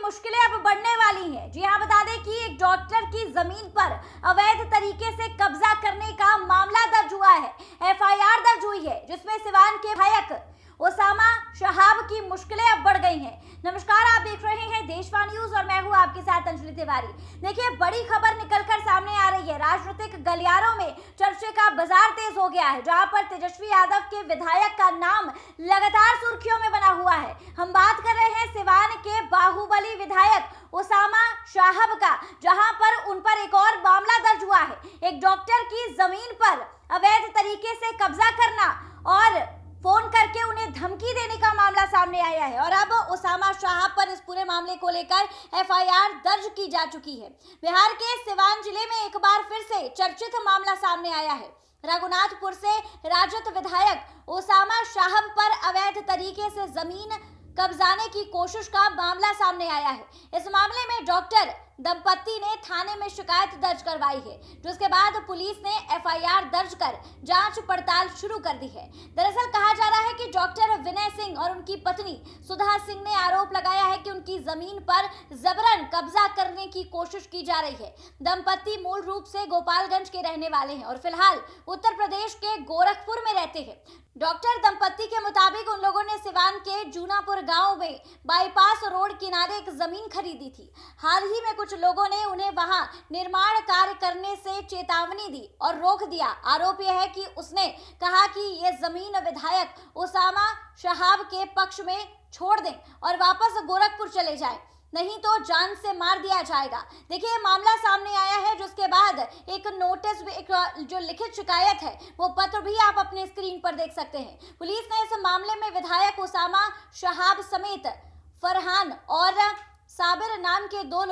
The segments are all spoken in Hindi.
मुश्किलें अब बढ़ने वाली हैं। जी हाँ, बता दें कि एक डॉक्टर की जमीन पर अवैध तरीके से कब्जा करने का मामला दर्ज हुआ है। एफआईआर दर्ज हुई है जिसमें सिवान के विधायक ओसामा शहाब की मुश्किलें अब बढ़ गई हैं। नमस्कार, आप देख रहे हैं देशवा न्यूज और मैं हूं आपके साथ अंजलि तिवारी। देखिए, बड़ी खबर निकलकर सामने आ रही है। राजनीतिक गलियारों में चर्चे का बाजार तेज हो गया है, जहां पर तेजस्वी यादव के विधायक का नाम लगातार सुर्खियों में बना हुआ है। हम बात कर रहे हैं सिवान के बाहुबली विधायक ओसामा शहाब का, जहां पर उन पर एक और मामला दर्ज हुआ है। एक डॉक्टर की जमीन पर अवैध तरीके से कब्जा करना और फोन करके उन्हें धमकी देने का मामला सामने आया है। और अब ओसामा शहाब पर इस पूरे मामले को लेकर एफआईआर दर्ज की जा चुकी है। बिहार के सिवान जिले में एक बार फिर से चर्चित मामला सामने आया है। रघुनाथपुर से राजद विधायक ओसामा शहाब पर अवैध तरीके से जमीन कब्जाने की कोशिश का मामला सामने आया है। इस मामले में डॉक्टर दंपति ने थाने में शिकायत दर्ज करवाई है, जिसके बाद पुलिस ने एफआईआर दर्ज कर जांच पड़ताल शुरू कर दी है। दरअसल कहा जा रहा है कि डॉक्टर विनय सिंह और उनकी पत्नी सुधा सिंह ने आरोप लगाया है कि उनकी जमीन पर जबरन कब्जा करने की कोशिश की जा रही है। दंपति मूल रूप से गोपालगंज के रहने वाले हैं और फिलहाल उत्तर प्रदेश के गोरखपुर में रहते हैं। डॉक्टर दंपति के मुताबिक उन लोगों ने सिवान के जूनापुर गांव में बाईपास रोड किनारे एक जमीन खरीदी थी। हाल ही में कुछ लोगों ने उन्हें वहां निर्माण कार्य करने से चेतावनी दी और रोक दिया। आरोप यह है कि उसने कहा कि ये जमीन विधायक ओसामा शहाब के पक्ष में छोड़ दें और वापस गोरखपुर चले जाएं, नहीं तो जान से मार दिया जाएगा। देखिए, ये मामला सामने आया है, जिसके बाद एक नोटिस भी, एक जो लिखित शिकायत है वो पत्र भी आप अपने स्क्रीन पर देख सकते हैं। पुलिस ने इस मामले में विधायक ओसामा शहाब समेत फरहान और साबिर नाम के दो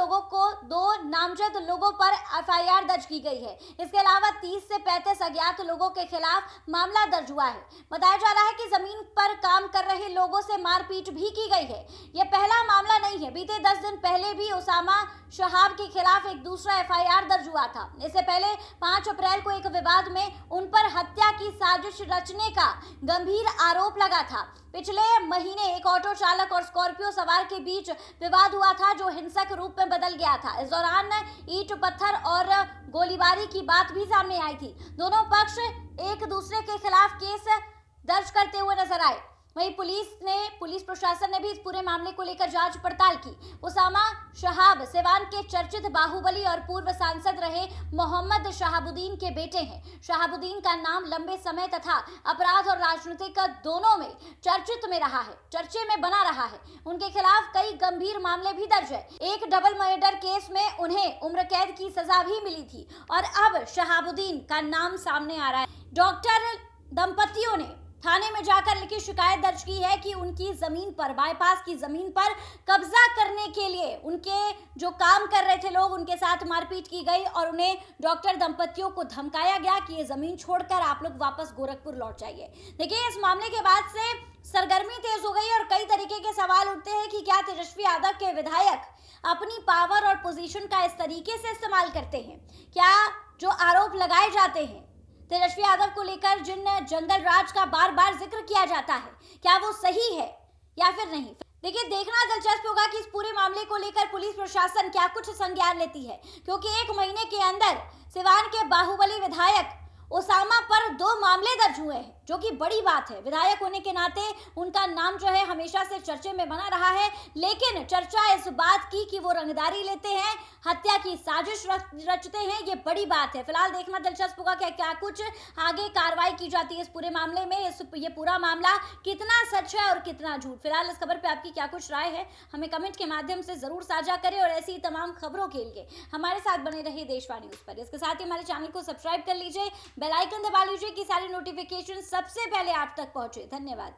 नामजद लोगों पर एफआईआर दर्ज की गई है। इसके अलावा 30 से 35 अज्ञात लोगों के खिलाफ मामला दर्ज हुआ है। बताया जा रहा है कि जमीन पर काम कर रहे लोगों से मारपीट भी की गई है। यह पहला मामला नहीं है। बीते 10 दिन पहले भी ओसामा शहाब के खिलाफ एक दूसरा एफआईआर दर्ज हुआ था। इससे पहले 5 अप्रैल को एक विवाद में उन पर हत्या की साजिश रचने का गंभीर आरोप लगा था। पिछले महीने एक ऑटो चालक और स्कॉर्पियो सवार के बीच विवाद हुआ था, जो हिंसक रूप में बदल गया था। इस दौरान ईंट पत्थर और गोलीबारी की बात भी सामने आई थी। दोनों पक्ष एक दूसरे के खिलाफ केस दर्ज करते हुए नजर आए। वहीं पुलिस प्रशासन ने भी इस पूरे मामले को लेकर जांच पड़ताल की। ओसामा शहाब सिवान के चर्चित बाहुबली और पूर्व सांसद रहे मोहम्मद शहाबुद्दीन के बेटे हैं। शहाबुद्दीन का नाम लंबे समय तथा अपराध और राजनीतिक दोनों में चर्चित में रहा है, चर्चे में बना रहा है। उनके खिलाफ कई गंभीर मामले भी दर्ज है। एक डबल मर्डर केस में उन्हें उम्र कैद की सजा भी मिली थी और अब शहाबुद्दीन का नाम सामने आ रहा है। डॉक्टर दंपतियों ने थाने में जाकर लिखी शिकायत दर्ज की है कि उनकी जमीन पर, बाईपास की जमीन पर कब्जा करने के लिए उनके जो काम कर रहे थे लोग, उनके साथ मारपीट की गई और उन्हें डॉक्टर दंपतियों को धमकाया गया कि ये जमीन छोड़कर आप लोग वापस गोरखपुर लौट जाइए। देखिए, इस मामले के बाद से सरगर्मी तेज हो गई और कई तरीके के सवाल उठते हैं कि क्या तेजस्वी यादव के विधायक अपनी पावर और पोजीशन का इस तरीके से इस्तेमाल करते हैं? क्या जो आरोप लगाए जाते हैं तेजस्वी यादव को लेकर, जिन जंगल राज का बार बार जिक्र किया जाता है, क्या वो सही है या फिर नहीं? देखिए, देखना दिलचस्प होगा कि इस पूरे मामले को लेकर पुलिस प्रशासन क्या कुछ संज्ञान लेती है, क्योंकि 1 महीने के अंदर सिवान के बाहुबली विधायक ओसामा पर 2 मामले दर्ज हुए हैं, जो कि बड़ी बात है। विधायक होने के नाते उनका नाम जो है हमेशा से चर्चे में बना रहा है, लेकिन चर्चा इस बात की कि वो रंगदारी लेते हैं, हत्या की साजिश रचते हैं, ये बड़ी बात है। फिलहाल देखना दिलचस्प होगा कि क्या कुछ आगे कार्रवाई की जाती है इस पूरे मामले में। ये पूरा मामला कितना सच है और कितना झूठ। फिलहाल इस खबर पे आपकी क्या कुछ राय है, हमें कमेंट के माध्यम से जरूर साझा करें और ऐसी तमाम खबरों के लिए हमारे साथ बने रहिए देशवा न्यूज पर। इसके साथ ही हमारे चैनल को सब्सक्राइब कर लीजिए, बेल आइकन दबा लीजिए कि सारी नोटिफिकेशन सबसे पहले आप तक पहुंचे। धन्यवाद।